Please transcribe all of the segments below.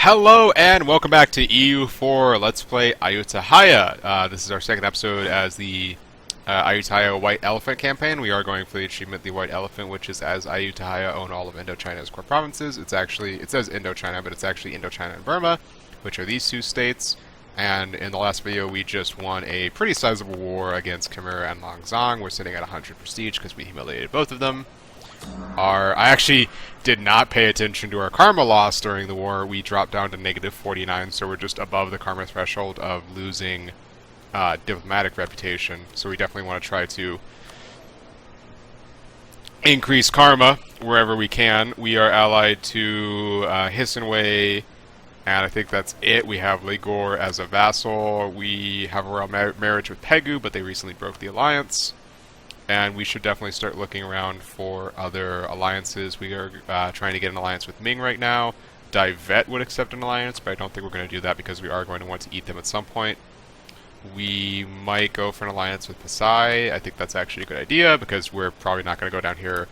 Hello and welcome back to EU4 Let's Play Ayutthaya. This is our second episode as the Ayutthaya White Elephant campaign. We are going for the achievement, the White Elephant, which is as Ayutthaya own all of Indochina's core provinces. It says Indochina, but it's actually Indochina and Burma, which are these two states. And in the last video, we just won a pretty sizable war against Khmer and Longzong. We're sitting at 100 prestige because we humiliated both of them. I actually did not pay attention to our karma loss during the war. We dropped down to negative 49, so we're just above the karma threshold of losing diplomatic reputation. So we definitely want to try to increase karma wherever we can. We are allied to Hisenway, and I think that's it. We have Ligor as a vassal. We have a royal marriage with Pegu, but they recently broke the alliance. And we should definitely start looking around for other alliances. We are trying to get an alliance with Ming right now. Divet would accept an alliance, but I don't think we're going to do that because we are going to want to eat them at some point. We might go for an alliance with Pasai. I think that's actually a good idea because we're probably not going to go down here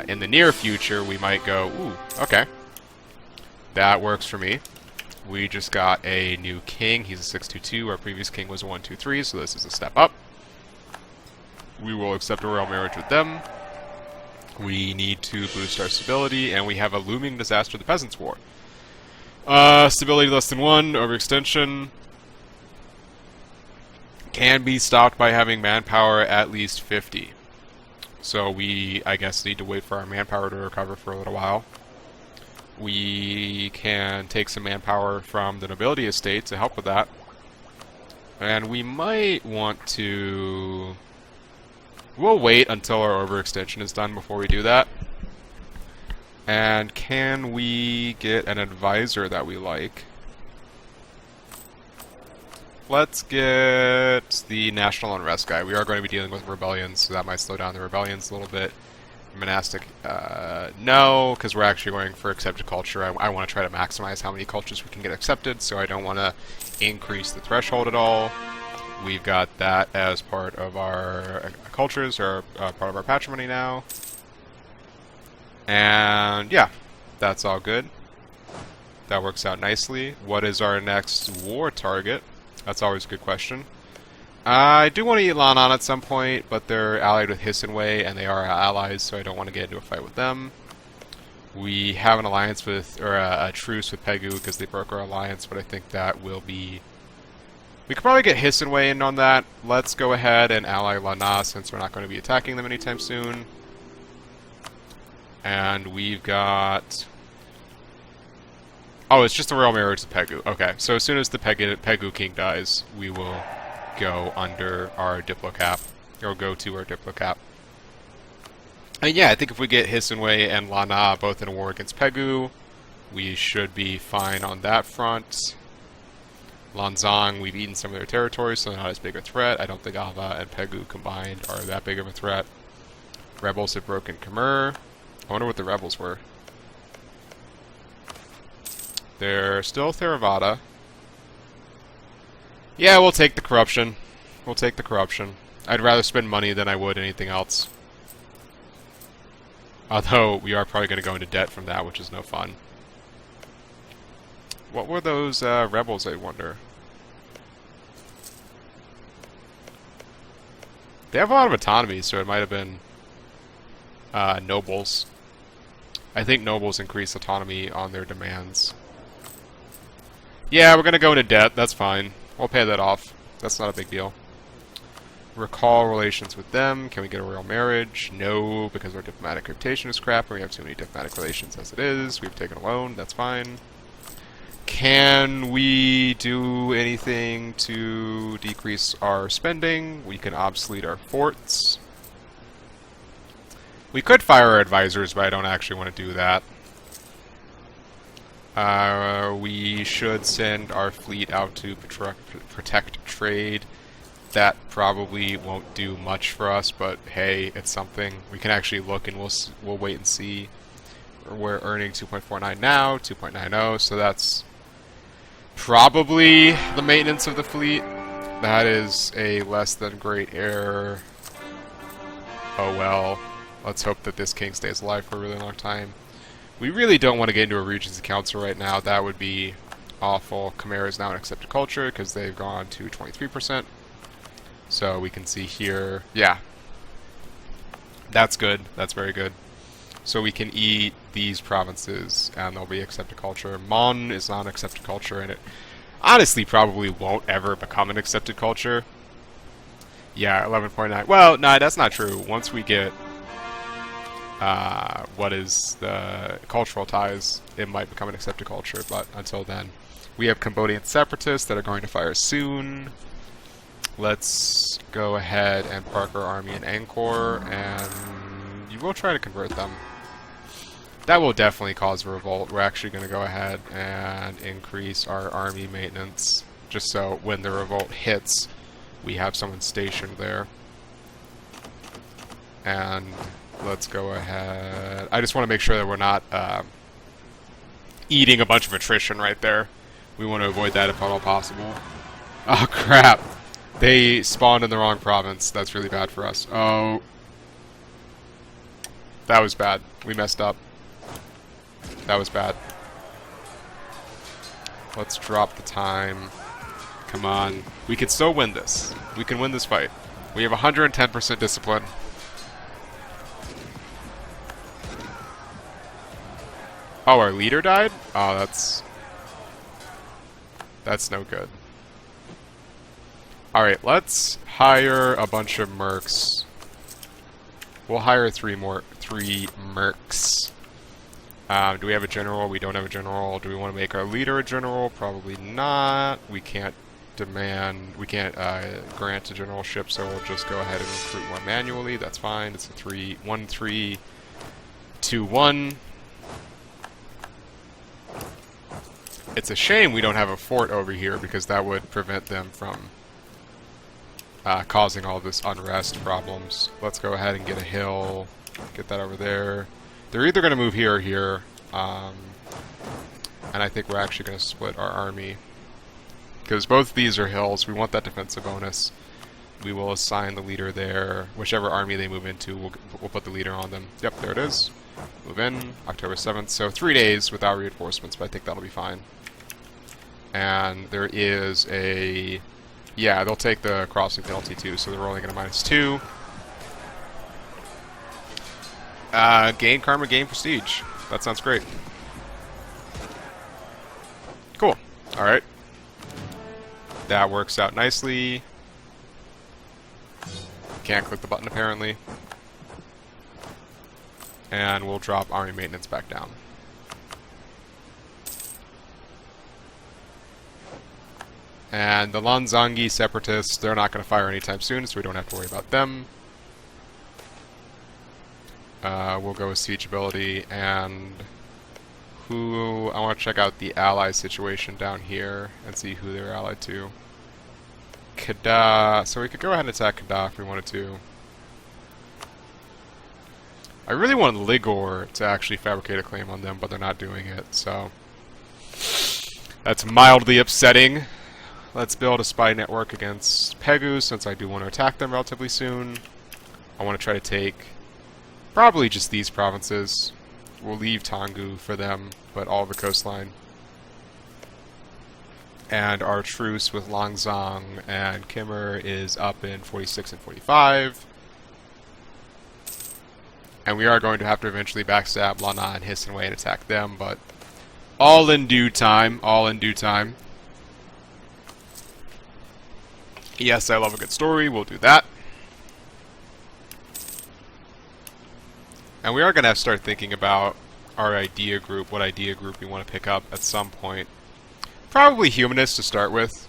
in the near future. We might go, ooh, okay. That works for me. We just got a new king. He's a 622. Our previous king was a 123, so this is a step up. We will accept a royal marriage with them. We need to boost our stability, and we have a looming disaster, the Peasants' War. Stability less than 1, overextension. Can be stopped by having manpower at least 50. So we, I guess, need to wait for our manpower to recover for a little while. We can take some manpower from the nobility estate to help with that. And we might want to... We'll wait until our overextension is done before we do that. And can we get an advisor that we like? Let's get the National Unrest guy. We are going to be dealing with rebellions, so that might slow down the rebellions a little bit. Monastic, no, because we're actually going for accepted culture. I want to try to maximize how many cultures we can get accepted, so I don't want to increase the threshold at all. We've got that as part of our cultures, or part of our patrimony now. And yeah, that's all good. That works out nicely. What is our next war target? That's always a good question. I do want to eat Lan An at some point, but they're allied with Hisenway, and they are our allies, so I don't want to get into a fight with them. We have an alliance with, or a truce with Pegu because they broke our alliance, but I think that will be... We could probably get Hisenway in on that. Let's go ahead and ally Lana since we're not going to be attacking them anytime soon. And we've got... Oh, it's just a royal marriage to Pegu. Okay, so as soon as the Pegu king dies, we will go under our Diplocap, or go to our Diplocap. And yeah, I think if we get Hisenway and Lana both in a war against Pegu, we should be fine on that front. Longzong, we've eaten some of their territories, so they're not as big a threat. I don't think Ava and Pegu combined are that big of a threat. Rebels have broken Khmer. I wonder what the rebels were. They're still Theravada. Yeah, we'll take the corruption. We'll take the corruption. I'd rather spend money than I would anything else. Although, we are probably going to go into debt from that, which is no fun. What were those rebels, I wonder? They have a lot of autonomy, so it might have been nobles. I think nobles increase autonomy on their demands. Yeah, we're going to go into debt. That's fine. We'll pay that off. That's not a big deal. Recall relations with them. Can we get a royal marriage? No, because our diplomatic reputation is crap, and we have too many diplomatic relations as it is. We've taken a loan. That's fine. Can we do anything to decrease our spending? We can obsolete our forts. We could fire our advisors, but I don't actually want to do that. We should send our fleet out to protect trade. That probably won't do much for us, but hey, it's something. We can actually look and we'll wait and see. We're earning 2.49 now, 2.90, so that's probably the maintenance of the fleet. That is a less than great error. Oh well. Let's hope that this king stays alive for a really long time. We really don't want to get into a Regency Council right now. That would be awful. Khmer is now an accepted culture because they've gone to 23%. So we can see here, yeah, that's good. That's very good. So we can eat these provinces and they'll be accepted culture. Mon is not an accepted culture, and it honestly probably won't ever become an accepted culture. Yeah, 11.9. Well, no, that's not true. Once we get what is the cultural ties, it might become an accepted culture, but until then. We have Cambodian separatists that are going to fire soon. Let's go ahead and park our army in Angkor, and you will try to convert them. That will definitely cause a revolt. We're actually going to go ahead and increase our army maintenance, just so when the revolt hits, we have someone stationed there. And let's go ahead. I just want to make sure that we're not eating a bunch of attrition right there. We want to avoid that if at all possible. Oh, crap. They spawned in the wrong province. That's really bad for us. Oh. That was bad. We messed up. That was bad. Let's drop the time. Come on. We can still win this. We can win this fight. We have 110% discipline. Oh, our leader died? Oh, that's no good. Alright, let's hire a bunch of mercs. We'll hire three mercs. Do we have a general? We don't have a general. Do we want to make our leader a general? Probably not. We can't grant a generalship, so we'll just go ahead and recruit one manually. That's fine. It's a 1-3-2-1. It's a shame we don't have a fort over here, because that would prevent them from causing all this unrest problems. Let's go ahead and get a hill. Get that over there. They're either going to move here or here. And I think we're actually going to split our army. Because both of these are hills. We want that defensive bonus. We will assign the leader there. Whichever army they move into, we'll put the leader on them. Yep, there it is. Move in. October 7th. So 3 days without reinforcements, but I think that'll be fine. And there is a... Yeah, they'll take the crossing penalty too, so they're rolling at a -2. Gain karma, gain prestige. That sounds great. Cool. Alright. That works out nicely. Can't click the button apparently. And we'll drop army maintenance back down. And the Lanzangi separatists, they're not going to fire anytime soon, so we don't have to worry about them. We'll go with siege ability, and I want to check out the ally situation down here and see who they're allied to. Kedah, so we could go ahead and attack Kedah if we wanted to. I really want Ligor to actually fabricate a claim on them, but they're not doing it, so that's mildly upsetting. Let's build a spy network against Pegu, since I do want to attack them relatively soon. I want to try to take probably just these provinces. We'll leave Tanggu for them, but all of the coastline. And our truce with Langzang and Khmer is up in 46 and 45. And we are going to have to eventually backstab Lana and Hisanway and attack them, but all in due time, all in due time. Yes, I love a good story, we'll do that. And we are going to have to start thinking about our idea group, what idea group we want to pick up at some point. Probably humanist to start with,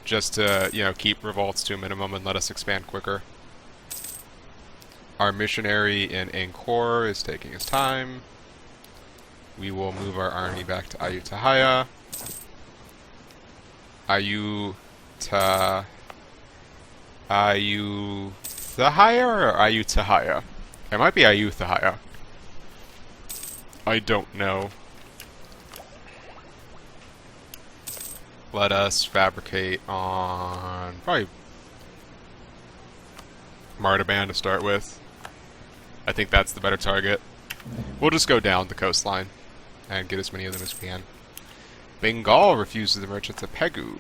just to, you know, keep revolts to a minimum and let us expand quicker. Our missionary in Angkor is taking his time. We will move our army back to Ayutthaya. Ayutthaya or Ayutthaya? It might be Ayutthaya. I don't know. Let us fabricate on probably Martaban to start with. I think that's the better target. We'll just go down the coastline and get as many of them as we can. Bengal refuses the merchants of Pegu.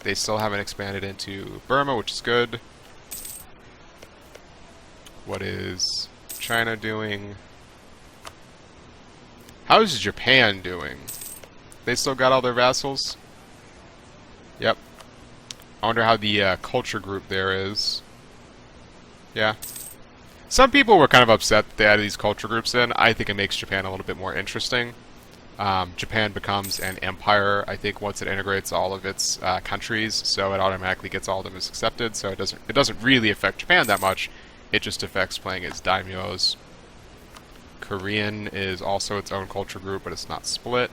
They still haven't expanded into Burma, which is good. What is China doing? How is Japan doing? They still got all their vassals? Yep. I wonder how the culture group there is. Yeah. Some people were kind of upset that they added these culture groups in. I think it makes Japan a little bit more interesting. Japan becomes an empire, I think, once it integrates all of its countries, so it automatically gets all of them as accepted, so it doesn't really affect Japan that much. It just affects playing as daimyos. Korean is also its own culture group, but it's not split.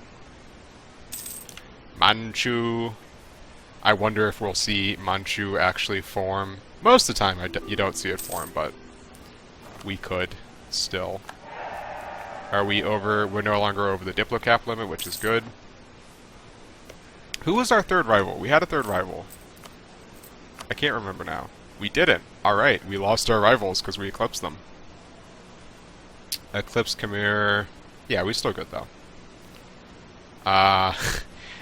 Manchu. I wonder if we'll see Manchu actually form. Most of the time you don't see it form, but we could still. Are we over? We're no longer over the Diplocap limit, which is good. Who was our third rival? We had a third rival. I can't remember now. We didn't. Alright, we lost our rivals because we eclipsed them. Eclipse Khmer. Yeah, we still good though.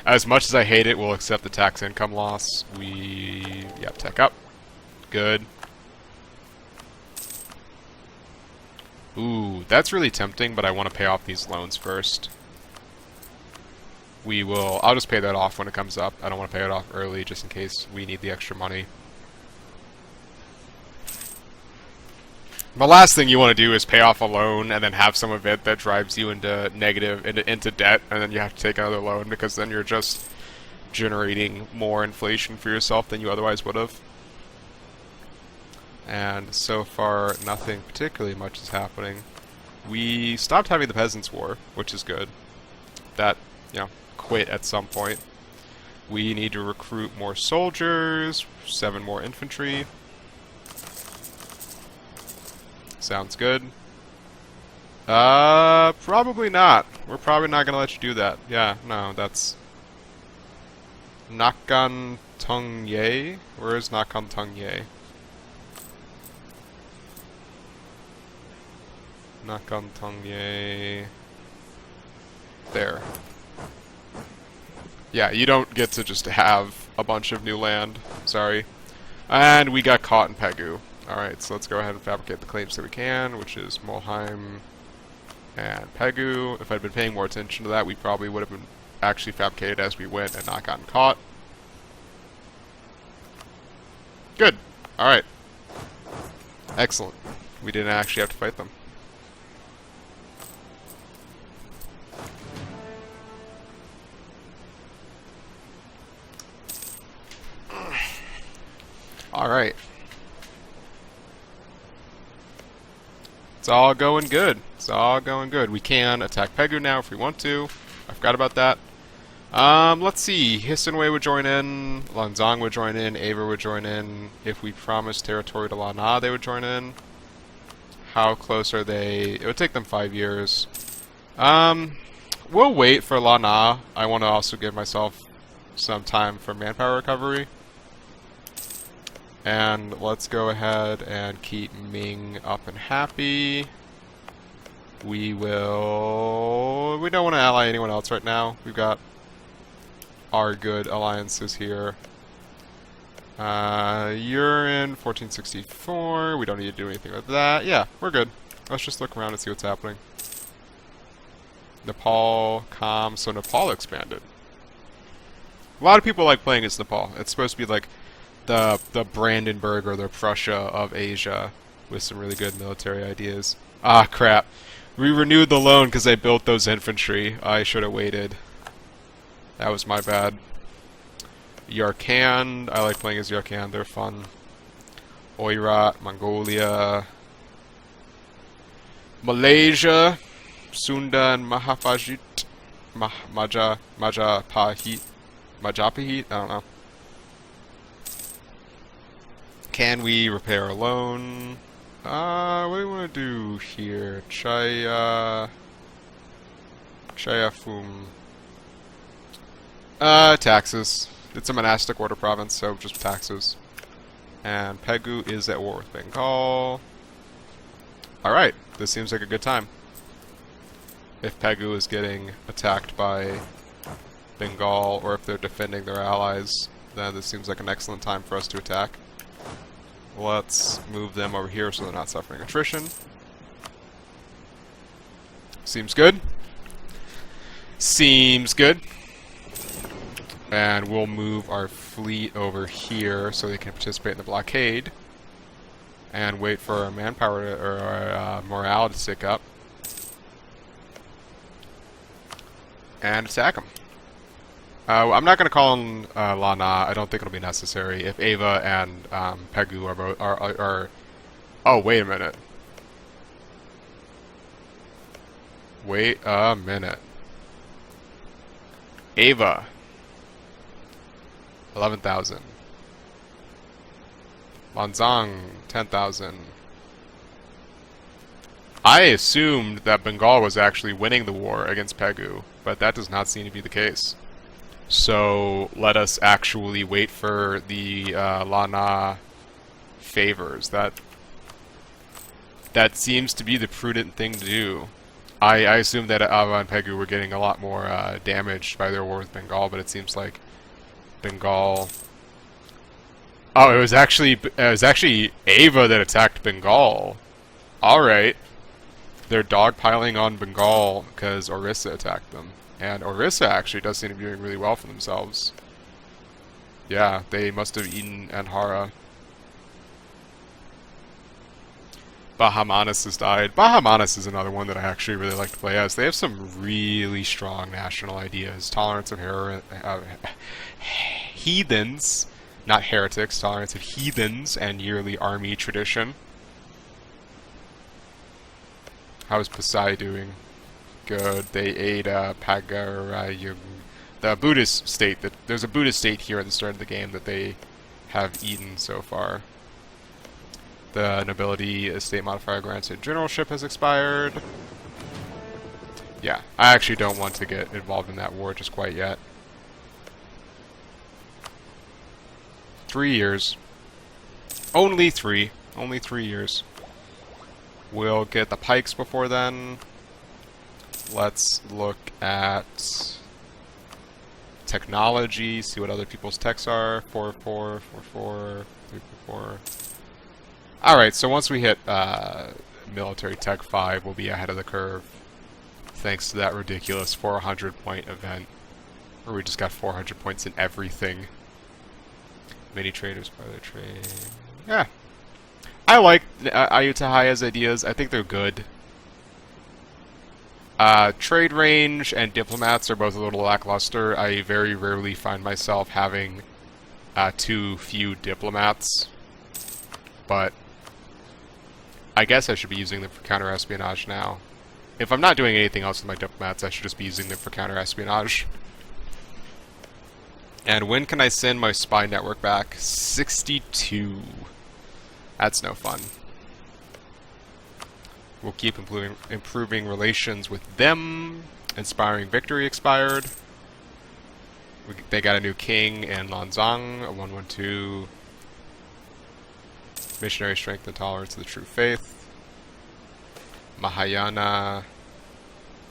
As much as I hate it, we'll accept the tax income loss. Yep, tech up. Good. Ooh, that's really tempting, but I want to pay off these loans first. I'll just pay that off when it comes up. I don't want to pay it off early just in case we need the extra money. The last thing you want to do is pay off a loan and then have some event that drives you into into debt, and then you have to take another loan, because then you're just generating more inflation for yourself than you otherwise would have. And so far, nothing particularly much is happening. We stopped having the Peasants' War, which is good. That, quit at some point. We need to recruit more soldiers, 7 more infantry. Sounds good. Probably not. We're probably not gonna let you do that. Yeah, no, that's... Nakhon Tongye? Where is Nakhon Tongye? Nakhon Tongye... There. Yeah, you don't get to just have a bunch of new land. Sorry. And we got caught in Pegu. Alright, so let's go ahead and fabricate the claims that we can, which is Molheim and Pegu. If I'd been paying more attention to that, we probably would have been actually fabricated as we went and not gotten caught. Good. Alright. Excellent. We didn't actually have to fight them. Alright. It's all going good. It's all going good. We can attack Pegu now if we want to. I forgot about that. Let's see. Hisanway would join in. Lanzang would join in. Aver would join in. If we promise territory to Lana, they would join in. How close are they? It would take them 5 years. We'll wait for Lana. I want to also give myself some time for manpower recovery. And let's go ahead and keep Ming up and happy. We don't want to ally anyone else right now. We've got our good alliances here. You're in 1464. We don't need to do anything with that. Yeah, we're good. Let's just look around and see what's happening. Nepal, calm. So Nepal expanded. A lot of people like playing as Nepal. It's supposed to be like the Brandenburg or the Prussia of Asia, with some really good military ideas. Ah, crap. We renewed the loan because I built those infantry. I should have waited. That was my bad. Yarkand. I like playing as Yarkand. They're fun. Oirat, Mongolia. Malaysia. Sunda and Mahapajit. Majapahit. Majapahit? I don't know. Can we repair a loan? What do we want to do here? Chayafum. Taxes. It's a monastic order province, so just taxes. And Pegu is at war with Bengal. Alright, this seems like a good time. if Pegu is getting attacked by Bengal, or if they're defending their allies, then this seems like an excellent time for us to attack. Let's move them over here so they're not suffering attrition. Seems good. Seems good. And we'll move our fleet over here so they can participate in the blockade. And wait for our manpower to, or our morale to tick up. And attack them. I'm not going to call them Lana. I don't think it'll be necessary. If Ava and Pegu are both are. Oh, wait a minute. Wait a minute. Ava. 11,000. Lanzang, 10,000. I assumed that Bengal was actually winning the war against Pegu, but that does not seem to be the case. So let us actually wait for the Lana favors. That seems to be the prudent thing to do. I assumed that Ava and Pegu were getting a lot more damaged by their war with Bengal, but it seems like Bengal. Oh, it was actually Ava that attacked Bengal. All right, they're dogpiling on Bengal because Orissa attacked them, and Orissa actually does seem to be doing really well for themselves. Yeah, they must have eaten Anhara. Bahamanis has died. Bahamanis is another one that I actually really like to play as. They have some really strong national ideas. Tolerance of heathens, not heretics, tolerance of heathens, and yearly army tradition. How's Pasai doing? Good. They ate Pagarayung, the Buddhist state. There's a Buddhist state here at the start of the game that they have eaten so far. The nobility estate modifier granted generalship has expired. Yeah, I actually don't want to get involved in that war just quite yet. 3 years. Only 3. Only 3 years. We'll get the pikes before then. Let's look at technology, see what other people's techs are. 4-4, 4-4, 3-4. Alright, so once we hit military tech 5, we'll be ahead of the curve. Thanks to that ridiculous 400-point event. Where we just got 400 points in everything. Many traders by their trade. Yeah. I like Ayutthaya's ideas. I think they're good. Trade range and diplomats are both a little lackluster. I very rarely find myself having too few diplomats. But I guess I should be using them for counter-espionage now. If I'm not doing anything else with my diplomats, I should just be using them for counter-espionage. And when can I send my spy network back? 62. That's no fun. We'll keep improving relations with them. Inspiring Victory expired. They got a new king in Lanzang, a 112. Missionary strength and tolerance of the true faith. Mahayana.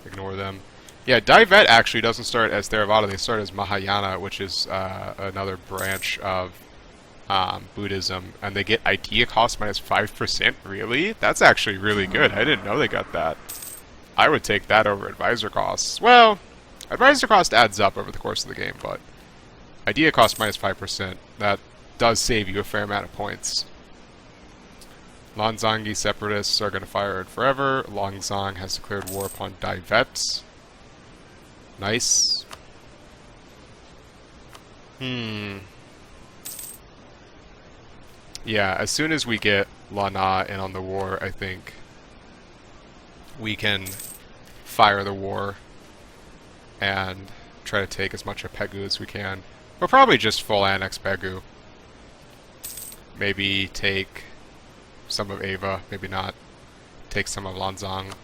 Ignore them. Yeah, Divet actually doesn't start as Theravada. They start as Mahayana, which is another branch of Buddhism. And they get idea cost minus 5%. Really? That's actually really good. I didn't know they got that. I would take that over advisor costs. Well, advisor cost adds up over the course of the game, but idea cost minus 5%. That does save you a fair amount of points. Lanzangi separatists are going to fire it forever. Lanzang has declared war upon Divet. Nice. Yeah, as soon as we get Lana in on the war, I think we can fire the war and try to take as much of Pegu as we can. We'll probably just full annex Pegu. Maybe take some of Ava, maybe not. Take some of Lanzang.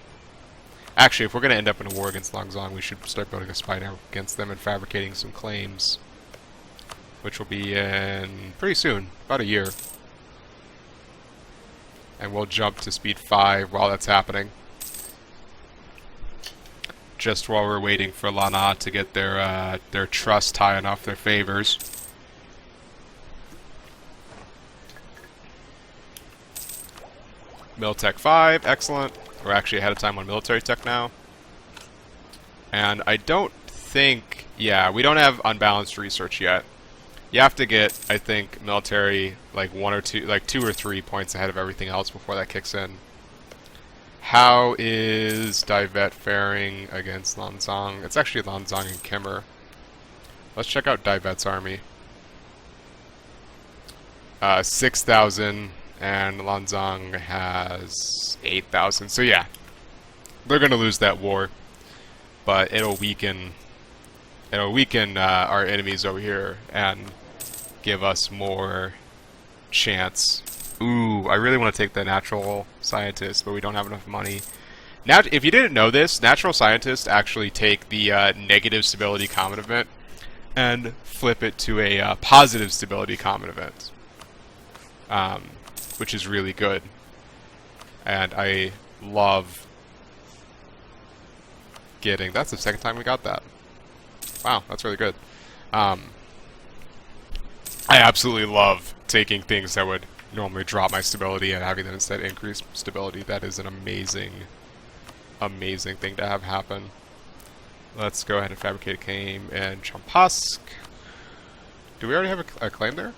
Actually, if we're going to end up in a war against Lanzang, we should start building a spy network against them and fabricating some claims. Which will be in pretty soon, about a year. And we'll jump to speed 5 while that's happening. just while we're waiting for Lana to get their trust high enough, their favors. Miltech 5, excellent. We're actually ahead of time on military tech now. And I don't think... Yeah, we don't have unbalanced research yet. You have to get, I think, military like 1 or 2, like 2 or 3 points ahead of everything else before that kicks in. How is Divet faring against Lanzang? It's actually Lanzang and Kimmer. Let's check out Divet's army. 6,000, and Lanzang has 8,000. So yeah, they're gonna lose that war, but it'll weaken our enemies over here and give us more chance. Ooh, I really want to take the natural scientist, but we don't have enough money. Now, if you didn't know this, natural scientists actually take the negative stability common event and flip it to a positive stability common event, which is really good. And I love getting... That's the second time we got that. Wow, that's really good. I absolutely love taking things that would normally drop my stability and having them instead increase stability. That is an amazing, amazing thing to have happen. Let's go ahead and fabricate a claim in Champask. Do we already have a claim there?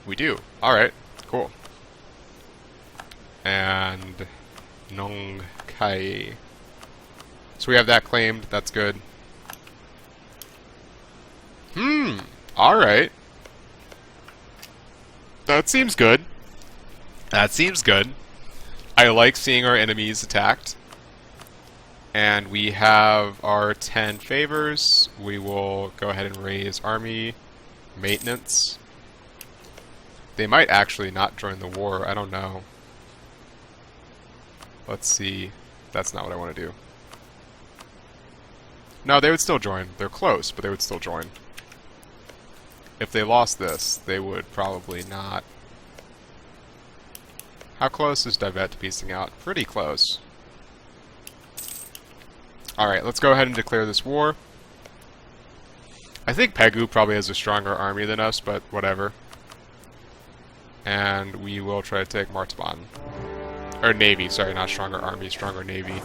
We do. Alright, cool. And Nong Kai. So we have that claimed. That's good. Alright. That seems good. That seems good. I like seeing our enemies attacked. And we have our 10 favors. We will go ahead and raise army maintenance. They might actually not join the war. I don't know. Let's see. That's not what I want to do. No, they would still join. They're close, but they would still join. If they lost this, they would probably not. How close is Divet to piecing out? Pretty close. Alright, let's go ahead and declare this war. I think Pegu probably has a stronger army than us, but whatever. And we will try to take Martaban. Or Navy, sorry, not stronger army, stronger Navy.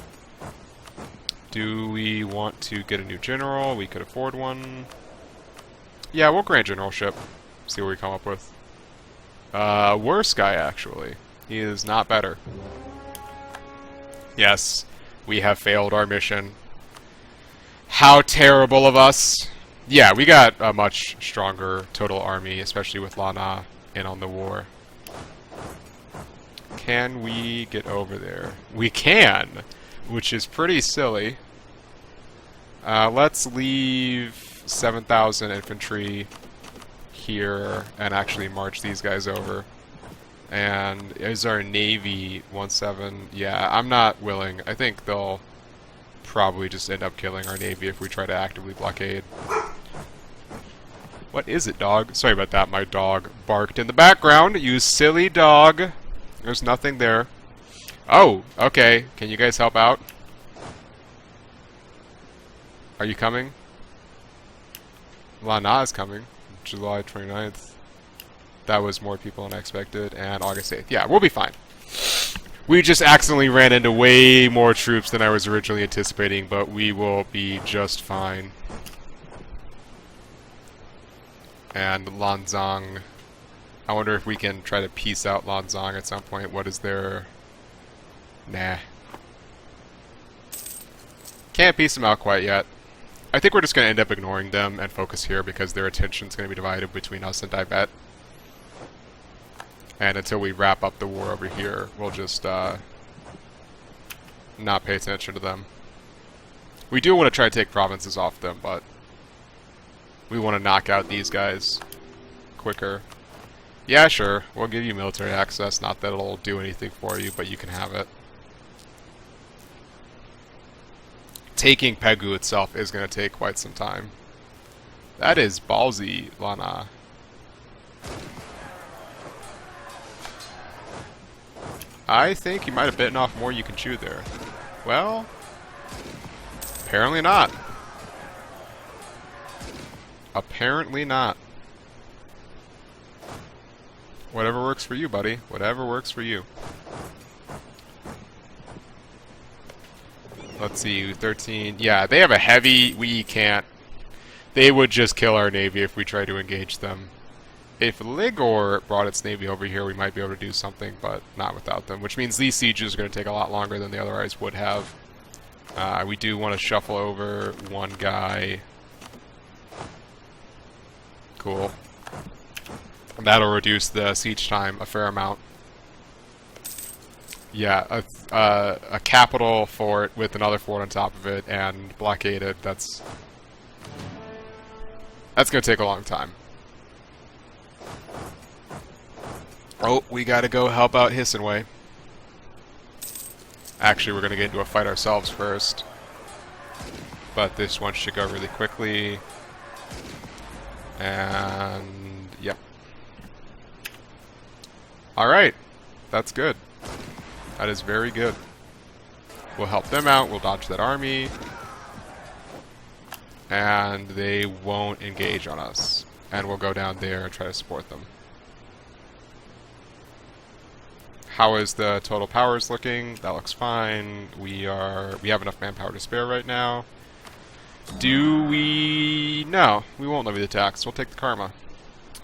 Do we want to get a new general? We could afford one. Yeah, we'll grant generalship. See what we come up with. Worse guy, actually. He is not better. Yes, we have failed our mission. How terrible of us. Yeah, we got a much stronger total army, especially with Lana in on the war. Can we get over there? We can, which is pretty silly. Let's leave 7,000 infantry here and actually march these guys over. And is our navy 1-7? Yeah, I'm not willing. I think they'll probably just end up killing our navy if we try to actively blockade. What is it, dog? Sorry about that, my dog barked in the background. You silly dog. There's nothing there. Oh, okay. Can you guys help out? Are you coming? Lana is coming. July 29th. That was more people than I expected. And August 8th. Yeah, we'll be fine. We just accidentally ran into way more troops than I was originally anticipating, but we will be just fine. And Lanzang. I wonder if we can try to piece out Lanzang at some point. What is their... Nah. Can't piece them out quite yet. I think we're just going to end up ignoring them and focus here because their attention is going to be divided between us and Divet. And until we wrap up the war over here, we'll just not pay attention to them. We do want to try to take provinces off them, but we want to knock out these guys quicker. Yeah, sure. We'll give you military access. Not that it'll do anything for you, but you can have it. Taking Pegu itself is going to take quite some time. That is ballsy, Lana. I think you might have bitten off more you can chew there. Well, Apparently not. Apparently not. Whatever works for you, buddy. Whatever works for you. Let's see, 13. Yeah, they have a heavy. We can't. They would just kill our navy if we try to engage them. If Ligor brought its navy over here, we might be able to do something, but not without them. Which means these sieges are going to take a lot longer than they otherwise would have. We do want to shuffle over one guy. Cool. And that'll reduce the siege time a fair amount. Yeah, a capital fort with another fort on top of it and blockaded, that's going to take a long time. Oh, we got to go help out Hissenway. Actually, we're going to get into a fight ourselves first. But this one should go really quickly. And, yep. Alright. That's good. That is very good. We'll help them out. We'll dodge that army. And they won't engage on us. And we'll go down there and try to support them. How is the total powers looking? That looks fine. We have enough manpower to spare right now. Do we... No, we won't levy the tax. We'll take the karma.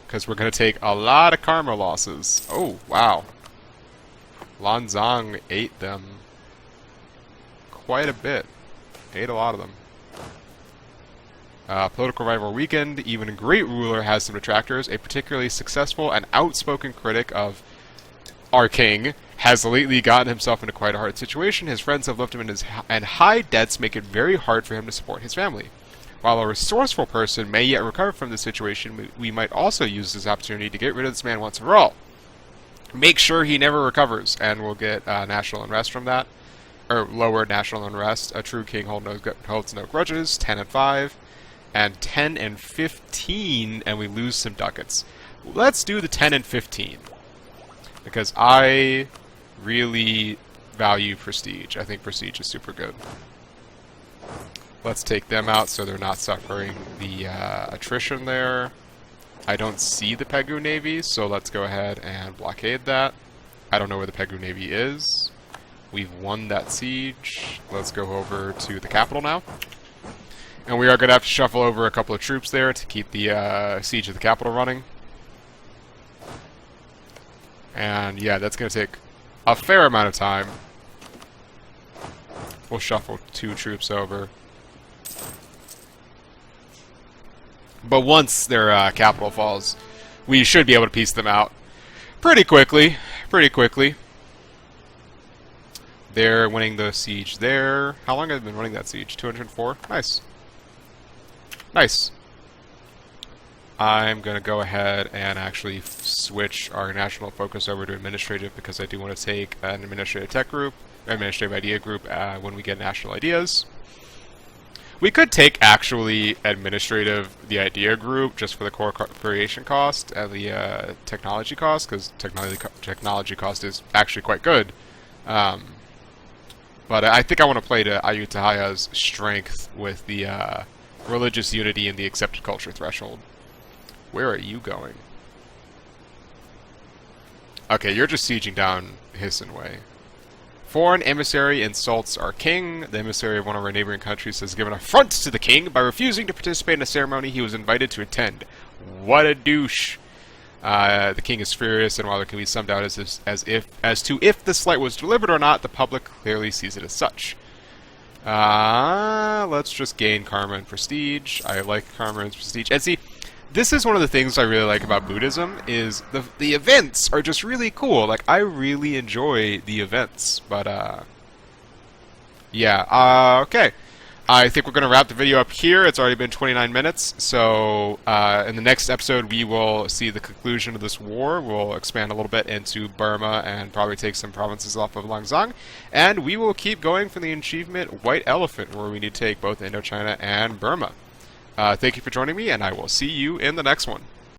Because we're going to take a lot of karma losses. Oh, wow. Lanzang ate them. Quite a bit. Ate a lot of them. Political rival weakened. Even a great ruler has some detractors. A particularly successful and outspoken critic of our king has lately gotten himself into quite a hard situation. His friends have left him in and high debts make it very hard for him to support his family. While a resourceful person may yet recover from this situation, we might also use this opportunity to get rid of this man once and for all. Make sure he never recovers, and we'll get national unrest from that. Or lower national unrest. A true king holds no grudges. 10 and 5. And 10 and 15, and we lose some ducats. Let's do the 10 and 15. Because I really value prestige. I think prestige is super good. Let's take them out so they're not suffering the attrition there. I don't see the Pegu Navy, so let's go ahead and blockade that. I don't know where the Pegu Navy is. We've won that siege. Let's go over to the capital now. And we are going to have to shuffle over a couple of troops there to keep the siege of the capital running. And yeah, that's going to take a fair amount of time. We'll shuffle 2 troops over. But once their capital falls, we should be able to piece them out pretty quickly. Pretty quickly. They're winning the siege there. How long have they been running that siege? 204? Nice. Nice. I'm going to go ahead and actually switch our national focus over to administrative because I do want to take an administrative tech group, administrative idea group when we get national ideas. We could take actually administrative, the idea group, just for the core creation cost and the technology cost, because technology cost is actually quite good. But I think I want to play to Ayutthaya's strength with the religious unity and the accepted culture threshold. Where are you going? Okay, you're just sieging down Hissenway. Foreign emissary insults our king. The emissary of one of our neighboring countries has given affront to the king by refusing to participate in a ceremony he was invited to attend. What a douche. The king is furious, and while there can be some doubt as to if the slight was deliberate or not, the public clearly sees it as such. Let's just gain karma and prestige. I like karma and prestige. And see, this is one of the things I really like about Buddhism, is the events are just really cool. Like, I really enjoy the events. But, yeah, okay. I think we're going to wrap the video up here. It's already been 29 minutes. So, in the next episode, we will see the conclusion of this war. We'll expand a little bit into Burma and probably take some provinces off of Lanzang. And we will keep going for the achievement White Elephant, where we need to take both Indochina and Burma. Thank you for joining me, and I will see you in the next one.